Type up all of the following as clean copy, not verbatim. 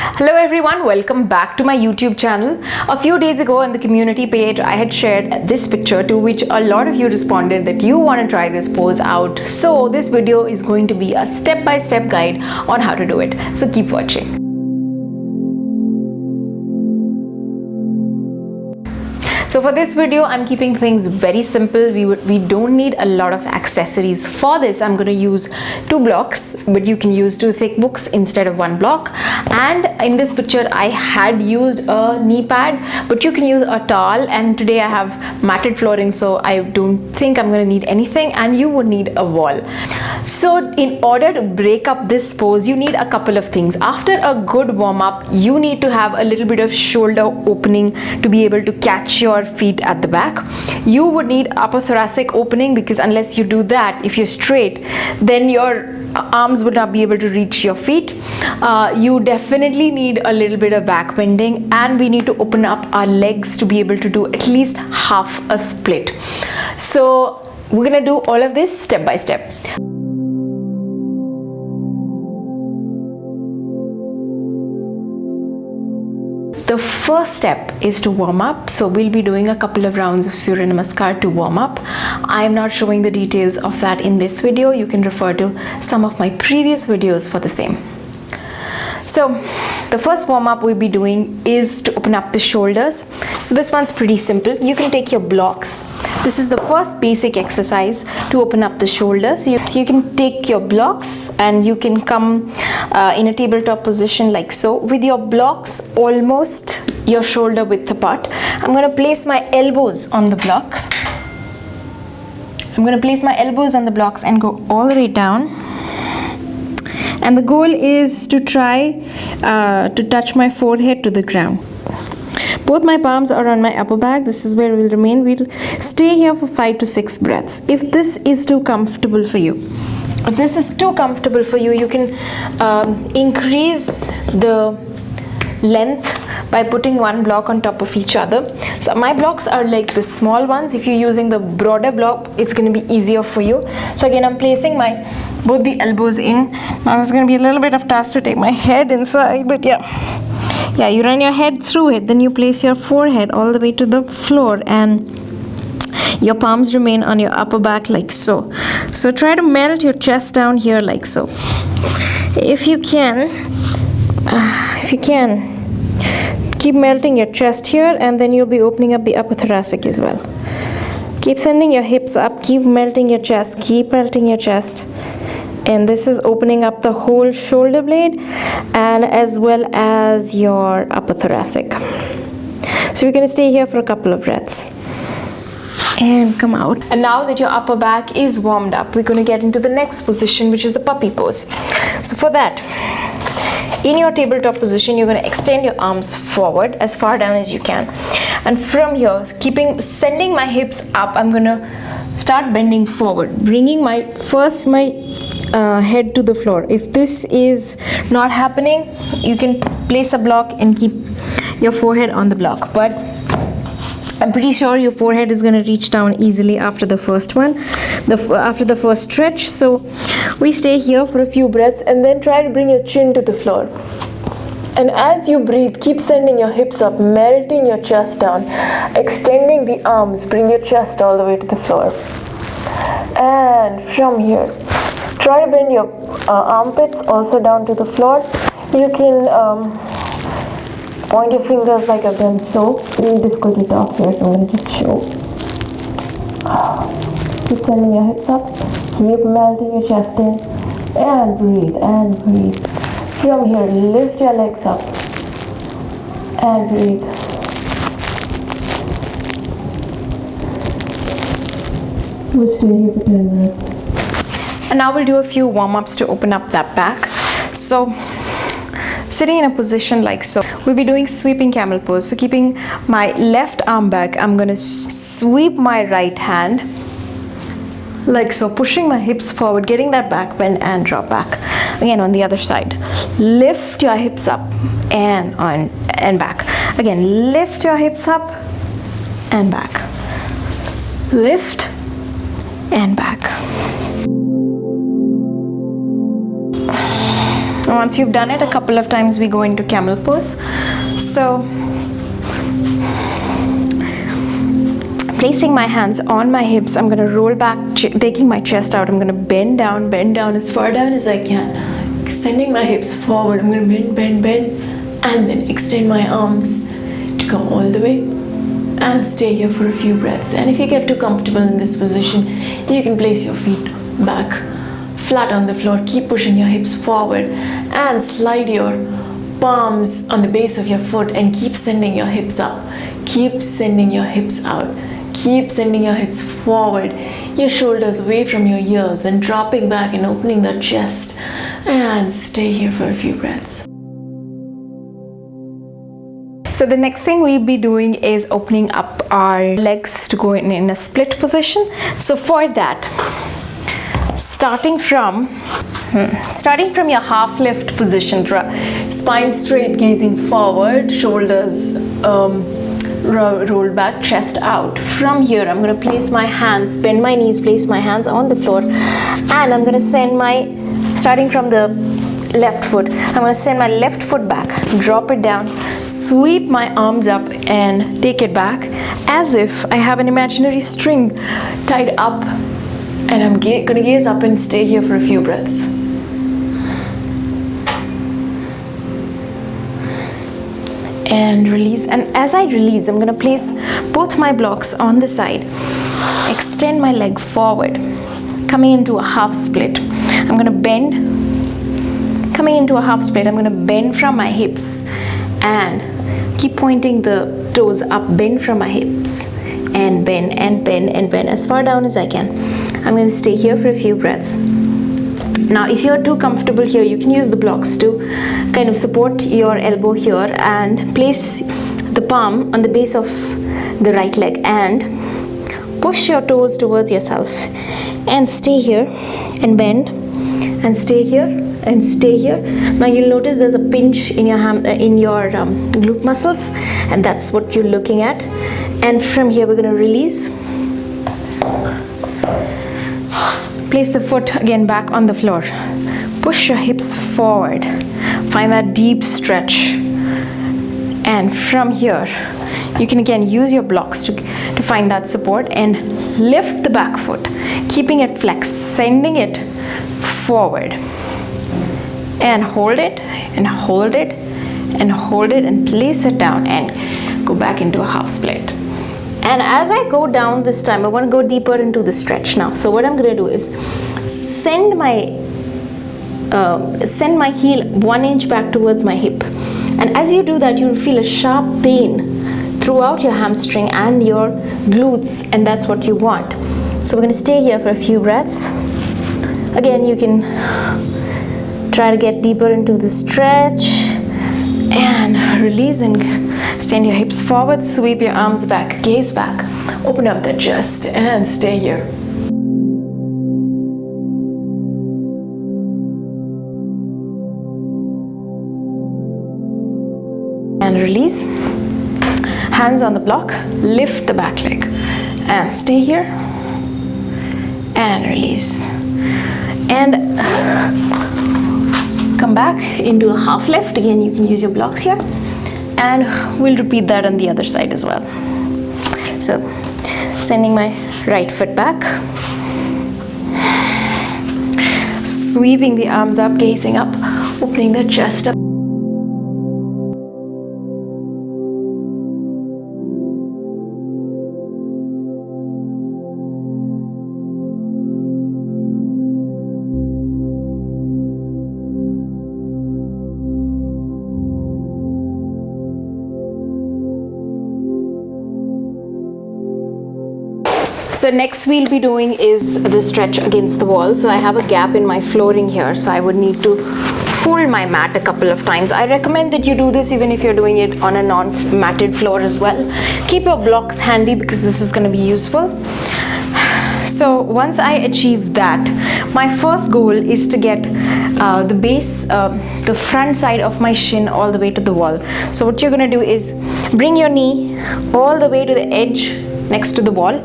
Hello everyone, welcome back to my YouTube channel. A few days ago on the community page, I had shared this picture to which a lot of you responded that you want to try this pose out. So this video is going to be a step-by-step guide on how to do it. So keep watching. So for this video, I'm keeping things very simple. We don't need a lot of accessories. For this, I'm going to use 2 blocks, but you can use 2 thick books instead of 1 block. And in this picture, I had used a knee pad, but you can use a towel. And today I have matted flooring, so I don't think I'm going to need anything. And you would need a wall. So in order to break up this pose, you need a couple of things. After a good warm-up, you need to have a little bit of shoulder opening to be able to catch your feet at the back. You would need upper thoracic opening, because unless you do that, if you're straight, then your arms would not be able to reach your feet. You definitely need a little bit of back bending, and we need to open up our legs to be able to do at least half a split. So we're gonna do all of this step by step. The first step is to warm up. So we'll be doing a couple of rounds of Surya Namaskar to warm up. I'm not showing the details of that in this video. You can refer to some of my previous videos for the same. So the first warm up we'll be doing is to open up the shoulders. So this one's pretty simple. You can take your blocks. This is the first basic exercise to open up the shoulders. You can take your blocks and you can come in a tabletop position like so, with your blocks almost your shoulder width apart. I'm going to place my elbows on the blocks. I'm going to place my elbows on the blocks and go all the way down. And the goal is to try to touch my forehead to the ground. Both my palms are on my upper back. This is where we'll remain. We'll stay here for 5 to 6 breaths. If this is too comfortable for you, you can increase the length by putting 1 block on top of each other. So my blocks are like the small ones. If you're using the broader block, it's going to be easier for you. So again, I'm placing both the elbows in. Now it's going to be a little bit of task to take my head inside, but yeah, you run your head through it, then you place your forehead all the way to the floor, and your palms remain on your upper back like so. So try to melt your chest down here like so. If you can, keep melting your chest here, and then you'll be opening up the upper thoracic as well. Keep sending your hips up, keep melting your chest, keep melting your chest. And this is opening up the whole shoulder blade and as well as your upper thoracic. So we're going to stay here for a couple of breaths and come out. And now that your upper back is warmed up, we're going to get into the next position, which is the puppy pose. So for that, in your tabletop position, you're going to extend your arms forward as far down as you can. And from here, sending my hips up, I'm going to start bending forward, bringing my head to the floor. If this is not happening, you can place a block and keep your forehead on the block. But I'm pretty sure your forehead is going to reach down easily after the first one, after the first stretch. So we stay here for a few breaths and then try to bring your chin to the floor. And as you breathe, keep sending your hips up, melting your chest down, extending the arms, bring your chest all the way to the floor. And from here, try to bring your armpits also down to the floor. You can point your fingers like I've done so. It's really difficult to talk here, so I'm going to just show. Keep sending your hips up, keep melting your chest in, and breathe, and breathe. From here, lift your legs up, and breathe. We'll stay here for 10 minutes. And now we'll do a few warm-ups to open up that back. So sitting in a position like so, we'll be doing sweeping camel pose. So keeping my left arm back, I'm going to sweep my right hand like so, pushing my hips forward, getting that back bend and drop back. Again on the other side, lift your hips up and back. Again, lift your hips up and back, lift and back. Once you've done it a couple of times, we go into camel pose. So placing my hands on my hips, I'm going to roll back, taking my chest out. I'm going to bend down as far down as I can, extending my hips forward. I'm going to bend, and then extend my arms to come all the way and stay here for a few breaths. And if you get too comfortable in this position, you can place your feet back flat on the floor. Keep pushing your hips forward and slide your palms on the base of your foot and keep sending your hips up. Keep sending your hips out. Keep sending your hips forward, your shoulders away from your ears, and dropping back and opening the chest. And stay here for a few breaths. So the next thing we'll be doing is opening up our legs to go in a split position. So for that, starting from your half lift position, spine straight, gazing forward, shoulders rolled back, chest out. From here, I'm going to place my hands, bend my knees, place my hands on the floor, and I'm going to send starting from the left foot, I'm going to send my left foot back, drop it down, sweep my arms up and take it back as if I have an imaginary string tied up, and I'm going to gaze up and stay here for a few breaths. And release. And as I release, I'm going to place both my blocks on the side, extend my leg forward, coming into a half split. I'm going to bend, coming into a half split. I'm going to bend from my hips and keep pointing the toes up, bend from my hips and bend and bend and bend as far down as I can. I'm going to stay here for a few breaths. Now, if you're too comfortable here, you can use the blocks to kind of support your elbow here and place the palm on the base of the right leg and push your toes towards yourself and stay here and bend and stay here and stay here. Now you'll notice there's a pinch in your glute muscles, and that's what you're looking at. And from here we're going to release. Place the foot again back on the floor. Push your hips forward. Find that deep stretch. And from here, you can again use your blocks to find that support and lift the back foot, keeping it flexed, sending it forward. And hold it, and hold it, and hold it, and place it down and go back into a half split. And as I go down this time, I want to go deeper into the stretch now. So what I'm going to do is send my heel 1 inch back towards my hip. And as you do that, you'll feel a sharp pain throughout your hamstring and your glutes, and that's what you want. So we're going to stay here for a few breaths. Again, you can try to get deeper into the stretch and release and send your hips forward, sweep your arms back, gaze back, open up the chest and stay here. And release. Hands on the block, lift the back leg and stay here and release. And come back into a half lift. Again, you can use your blocks here, and we'll repeat that on the other side as well. So sending my right foot back, sweeping the arms up, gazing up, opening the chest up. So next we'll be doing is the stretch against the wall. So I have a gap in my flooring here, so I would need to fold my mat a couple of times. I recommend that you do this even if you're doing it on a non-matted floor as well. Keep your blocks handy because this is going to be useful. So once I achieve that, my first goal is to get the base, the front side of my shin all the way to the wall. So what you're going to do is bring your knee all the way to the edge next to the wall,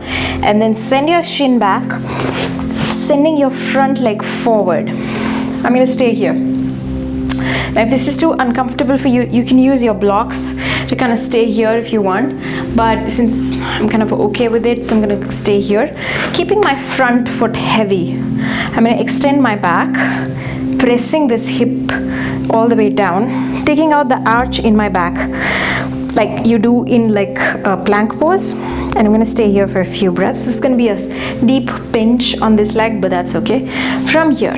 and then send your shin back, sending your front leg forward. I'm going to stay here. Now if this is too uncomfortable for you, you can use your blocks to kind of stay here if you want, but since I'm kind of okay with it, so I'm going to stay here, keeping my front foot heavy. I'm going to extend my back, pressing this hip all the way down, taking out the arch in my back like you do in like a plank pose. And I'm going to stay here for a few breaths. This is going to be a deep pinch on this leg, but that's okay. From here,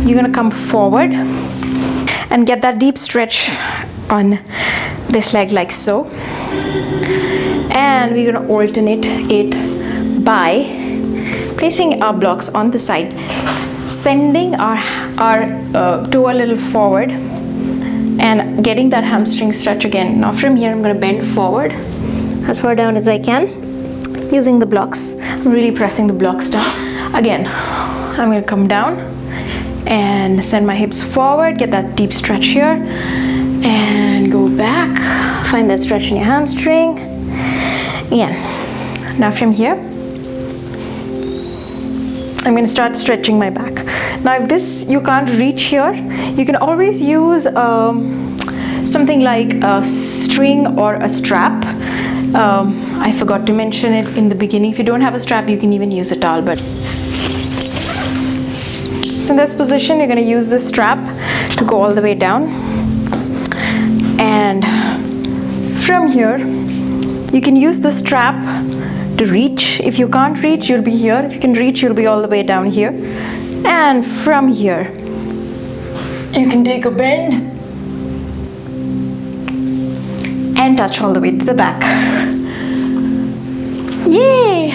you're going to come forward and get that deep stretch on this leg like so. And we're going to alternate it by placing our blocks on the side, sending our toe a little forward and getting that hamstring stretch again. Now from here, I'm going to bend forward as far down as I can using the blocks. I'm really pressing the blocks down. Again, I'm going to come down and send my hips forward, get that deep stretch here, and go back. Find that stretch in your hamstring. Again. Now from here, I'm going to start stretching my back. Now if this you can't reach here, you can always use something like a string or a strap. I forgot to mention it in the beginning. If you don't have a strap, you can even use a towel. But so in this position, you're going to use this strap to go all the way down. And from here, you can use the strap to reach. If you can't reach, you'll be here. If you can reach, you'll be all the way down here. And from here, you can take a bend and touch all the way to the back. Yay!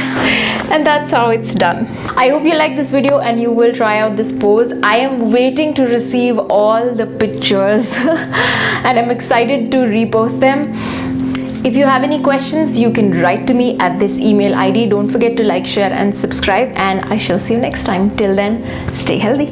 And that's how it's done. I hope you like this video and you will try out this pose. I am waiting to receive all the pictures and I'm excited to repost them. If you have any questions, you can write to me at this email ID. Don't forget to like, share and subscribe, and I shall see you next time. Till then, stay healthy.